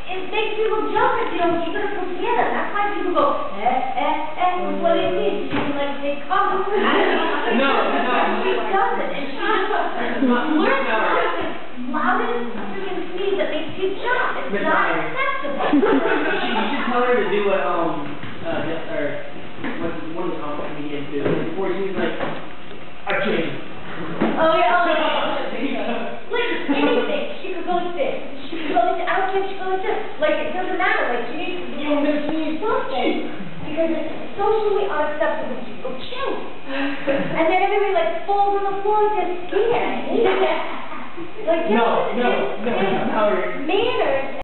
it makes people jump if you don't keep it together. That's why people go, what it means. You like, they come. No. She doesn't, and she learns loudest freaking speed that makes you jump. It's not acceptable. You should tell her to do what, one of the comic comedians do. Before she's like, arcade. Oh, yeah, like, anything. She could go like this. She could go like this. I don't care if she goes like this. Like, it doesn't matter. Like, she needs to do something. Because it's socially unacceptable to go chill. And then everybody, like, falls on the floor and gets scared. Like, No. manners.